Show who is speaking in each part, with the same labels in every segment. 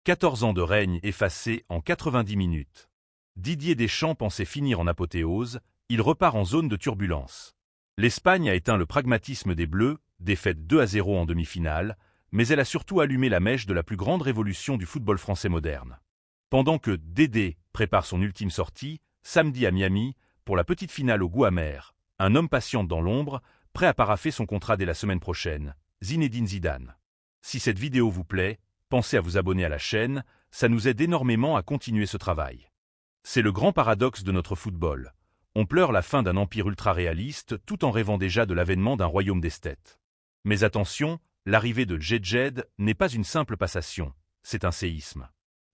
Speaker 1: 14 ans de règne effacés en 90 minutes. Didier Deschamps pensait finir en apothéose, il repart en zone de turbulence. L'Espagne a éteint le pragmatisme des Bleus, défaite 2-0 en demi-finale, mais elle a surtout allumé la mèche de la plus grande révolution du football français moderne. Pendant que Dédé prépare son ultime sortie, samedi à Miami, pour la petite finale au goût amer, un homme patiente dans l'ombre, prêt à paraffer son contrat dès la semaine prochaine, Zinedine Zidane. Si cette vidéo vous plaît, pensez à vous abonner à la chaîne, ça nous aide énormément à continuer ce travail. C'est le grand paradoxe de notre football. On pleure la fin d'un empire ultra-réaliste tout en rêvant déjà de l'avènement d'un royaume d'esthètes. Mais attention, l'arrivée de Jedjed n'est pas une simple passation, c'est un séisme.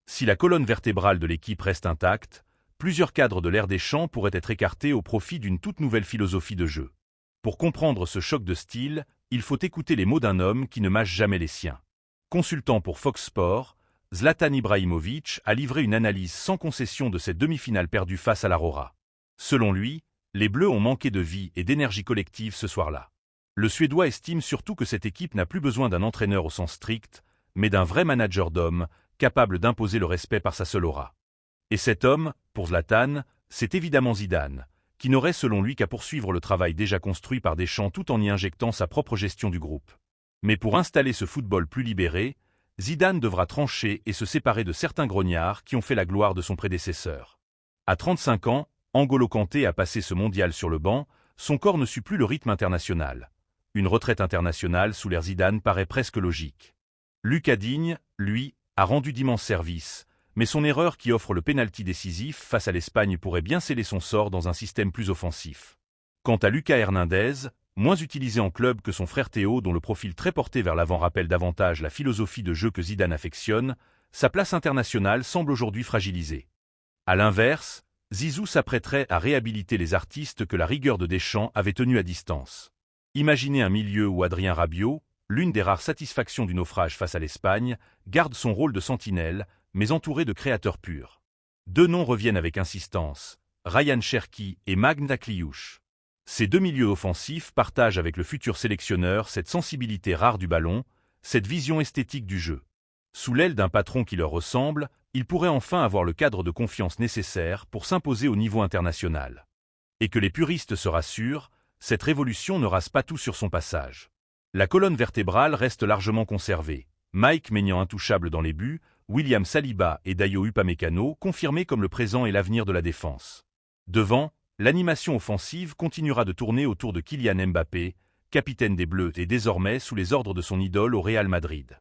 Speaker 1: Si la colonne vertébrale de l'équipe reste intacte, plusieurs cadres de l'ère Deschamps pourraient être écartés au profit d'une toute nouvelle philosophie de jeu. Pour comprendre ce choc de style, il faut écouter les mots d'un homme qui ne mâche jamais les siens. Consultant pour Fox Sports, Zlatan Ibrahimović a livré une analyse sans concession de cette demi-finale perdue face à l'Aurora. Selon lui, les Bleus ont manqué de vie et d'énergie collective ce soir-là. Le Suédois estime surtout que cette équipe n'a plus besoin d'un entraîneur au sens strict, mais d'un vrai manager d'hommes, capable d'imposer le respect par sa seule aura. Et cet homme, pour Zlatan, c'est évidemment Zidane, qui n'aurait selon lui qu'à poursuivre le travail déjà construit par Deschamps tout en y injectant sa propre gestion du groupe. Mais pour installer ce football plus libéré, Zidane devra trancher et se séparer de certains grognards qui ont fait la gloire de son prédécesseur. À 35 ans, N'Golo Kanté a passé ce mondial sur le banc, son corps ne suit plus le rythme international. Une retraite internationale sous l'ère Zidane paraît presque logique. Lucas Digne, lui, a rendu d'immenses services, mais son erreur qui offre le pénalty décisif face à l'Espagne pourrait bien sceller son sort dans un système plus offensif. Quant à Lucas Hernandez, moins utilisé en club que son frère Théo dont le profil très porté vers l'avant rappelle davantage la philosophie de jeu que Zidane affectionne, sa place internationale semble aujourd'hui fragilisée. À l'inverse, Zizou s'apprêterait à réhabiliter les artistes que la rigueur de Deschamps avait tenus à distance. Imaginez un milieu où Adrien Rabiot, l'une des rares satisfactions du naufrage face à l'Espagne, garde son rôle de sentinelle, mais entouré de créateurs purs. Deux noms reviennent avec insistance, Ryan Cherki et Magda Kliouch. Ces deux milieux offensifs partagent avec le futur sélectionneur cette sensibilité rare du ballon, cette vision esthétique du jeu. Sous l'aile d'un patron qui leur ressemble, ils pourraient enfin avoir le cadre de confiance nécessaire pour s'imposer au niveau international. Et que les puristes se rassurent, cette révolution ne rase pas tout sur son passage. La colonne vertébrale reste largement conservée, Mike Maignan intouchable dans les buts, William Saliba et Dayo Upamecano confirmés comme le présent et l'avenir de la défense. Devant, l'animation offensive continuera de tourner autour de Kylian Mbappé, capitaine des Bleus et désormais sous les ordres de son idole au Real Madrid.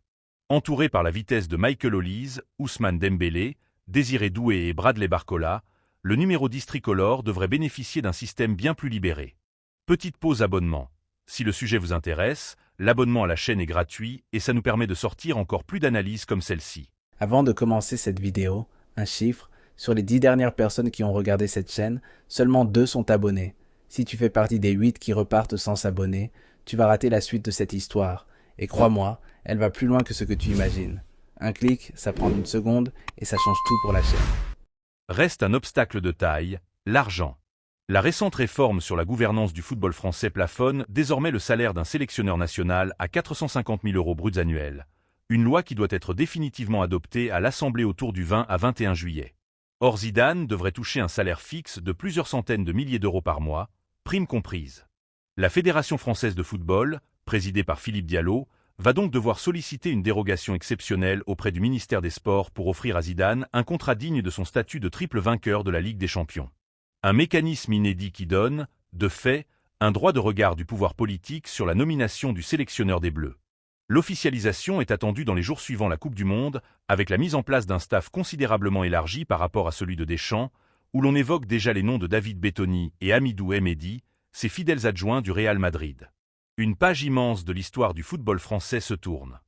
Speaker 1: Entouré par la vitesse de Michael Olise, Ousmane Dembélé, Désiré Doué et Bradley Barcola, le numéro 10 tricolore devrait bénéficier d'un système bien plus libéré. Petite pause abonnement. Si le sujet vous intéresse, l'abonnement à la chaîne est gratuit et ça nous permet de sortir encore plus d'analyses comme celle-ci.
Speaker 2: Avant de commencer cette vidéo, un chiffre, sur les 10 dernières personnes qui ont regardé cette chaîne, seulement 2 sont abonnés. Si tu fais partie des 8 qui repartent sans s'abonner, tu vas rater la suite de cette histoire. Et crois-moi, elle va plus loin que ce que tu imagines. Un clic, ça prend 1 seconde et ça change tout pour la chaîne.
Speaker 1: Reste un obstacle de taille, l'argent. La récente réforme sur la gouvernance du football français plafonne désormais le salaire d'un sélectionneur national à 450 000 € bruts annuels. Une loi qui doit être définitivement adoptée à l'Assemblée autour du 20 à 21 juillet. Or Zidane devrait toucher un salaire fixe de plusieurs centaines de milliers d'euros par mois, primes comprises. La Fédération française de football, présidée par Philippe Diallo, va donc devoir solliciter une dérogation exceptionnelle auprès du ministère des Sports pour offrir à Zidane un contrat digne de son statut de triple vainqueur de la Ligue des Champions. Un mécanisme inédit qui donne, de fait, un droit de regard du pouvoir politique sur la nomination du sélectionneur des Bleus. L'officialisation est attendue dans les jours suivant la Coupe du Monde, avec la mise en place d'un staff considérablement élargi par rapport à celui de Deschamps, où l'on évoque déjà les noms de David Bettoni et Hamidou Hemedi, ses fidèles adjoints du Real Madrid. Une page immense de l'histoire du football français se tourne.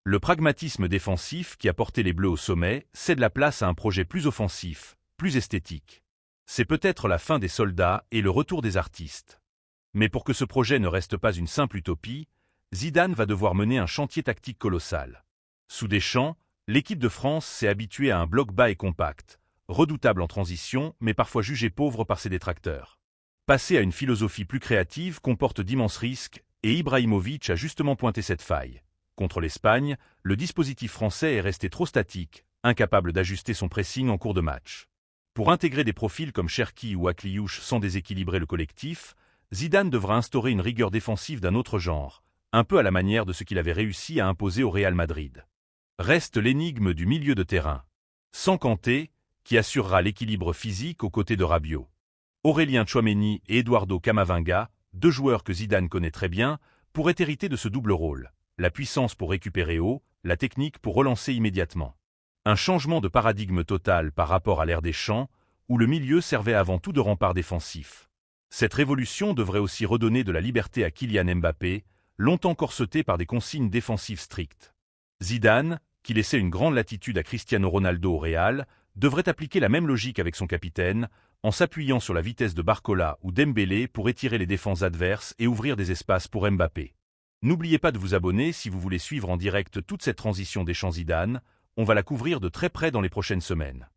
Speaker 1: Le pragmatisme défensif qui a porté les Bleus au sommet cède la place à un projet plus offensif, plus esthétique. C'est peut-être la fin des soldats et le retour des artistes. Mais pour que ce projet ne reste pas une simple utopie, Zidane va devoir mener un chantier tactique colossal. Sous Deschamps, l'équipe de France s'est habituée à un bloc bas et compact, redoutable en transition mais parfois jugé pauvre par ses détracteurs. Passer à une philosophie plus créative comporte d'immenses risques et Ibrahimović a justement pointé cette faille. Contre l'Espagne, le dispositif français est resté trop statique, incapable d'ajuster son pressing en cours de match. Pour intégrer des profils comme Cherki ou Akliouche sans déséquilibrer le collectif, Zidane devra instaurer une rigueur défensive d'un autre genre, un peu à la manière de ce qu'il avait réussi à imposer au Real Madrid. Reste l'énigme du milieu de terrain. Sans Kanté, qui assurera l'équilibre physique aux côtés de Rabiot. Aurélien Tchouaméni et Eduardo Camavinga, deux joueurs que Zidane connaît très bien, pourraient hériter de ce double rôle, la puissance pour récupérer haut, la technique pour relancer immédiatement. Un changement de paradigme total par rapport à l'ère des Champs, où le milieu servait avant tout de rempart défensif. Cette révolution devrait aussi redonner de la liberté à Kylian Mbappé, longtemps corseté par des consignes défensives strictes. Zidane, qui laissait une grande latitude à Cristiano Ronaldo au Real, devrait appliquer la même logique avec son capitaine, en s'appuyant sur la vitesse de Barcola ou Dembélé pour étirer les défenses adverses et ouvrir des espaces pour Mbappé. N'oubliez pas de vous abonner si vous voulez suivre en direct toute cette transition des Champs Zidane, on va la couvrir de très près dans les prochaines semaines.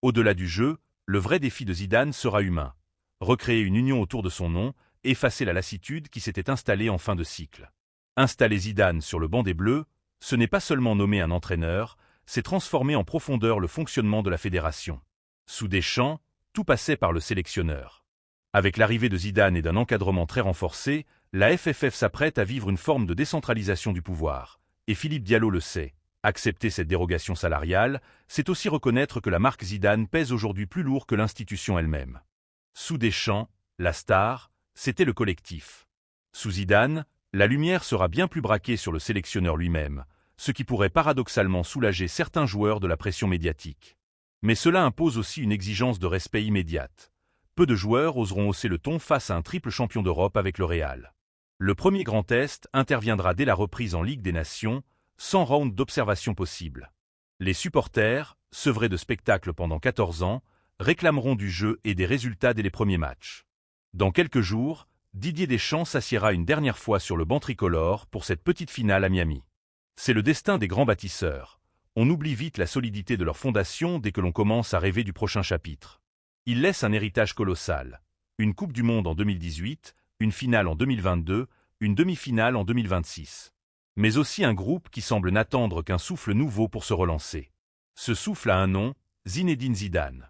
Speaker 1: Au-delà du jeu, le vrai défi de Zidane sera humain. Recréer une union autour de son nom, effacer la lassitude qui s'était installée en fin de cycle. Installer Zidane sur le banc des Bleus, ce n'est pas seulement nommer un entraîneur, c'est transformer en profondeur le fonctionnement de la fédération. Sous Deschamps, tout passait par le sélectionneur. Avec l'arrivée de Zidane et d'un encadrement très renforcé, la FFF s'apprête à vivre une forme de décentralisation du pouvoir. Et Philippe Diallo le sait. Accepter cette dérogation salariale, c'est aussi reconnaître que la marque Zidane pèse aujourd'hui plus lourd que l'institution elle-même. Sous Deschamps, la star, c'était le collectif. Sous Zidane, la lumière sera bien plus braquée sur le sélectionneur lui-même, ce qui pourrait paradoxalement soulager certains joueurs de la pression médiatique. Mais cela impose aussi une exigence de respect immédiate. Peu de joueurs oseront hausser le ton face à un triple champion d'Europe avec le Real. Le premier grand test interviendra dès la reprise en Ligue des Nations, sans round d'observation possible. Les supporters, sevrés de spectacle pendant 14 ans, réclameront du jeu et des résultats dès les premiers matchs. Dans quelques jours, Didier Deschamps s'assiera une dernière fois sur le banc tricolore pour cette petite finale à Miami. C'est le destin des grands bâtisseurs. On oublie vite la solidité de leur fondation dès que l'on commence à rêver du prochain chapitre. Ils laissent un héritage colossal. Une Coupe du Monde en 2018, une finale en 2022, une demi-finale en 2026. Mais aussi un groupe qui semble n'attendre qu'un souffle nouveau pour se relancer. Ce souffle a un nom, Zinedine Zidane.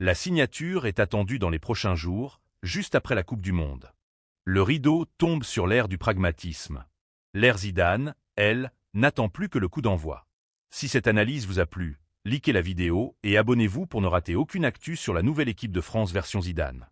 Speaker 1: La signature est attendue dans les prochains jours, juste après la Coupe du Monde. Le rideau tombe sur l'ère du pragmatisme. L'ère Zidane, elle, n'attend plus que le coup d'envoi. Si cette analyse vous a plu, likez la vidéo et abonnez-vous pour ne rater aucune actu sur la nouvelle équipe de France version Zidane.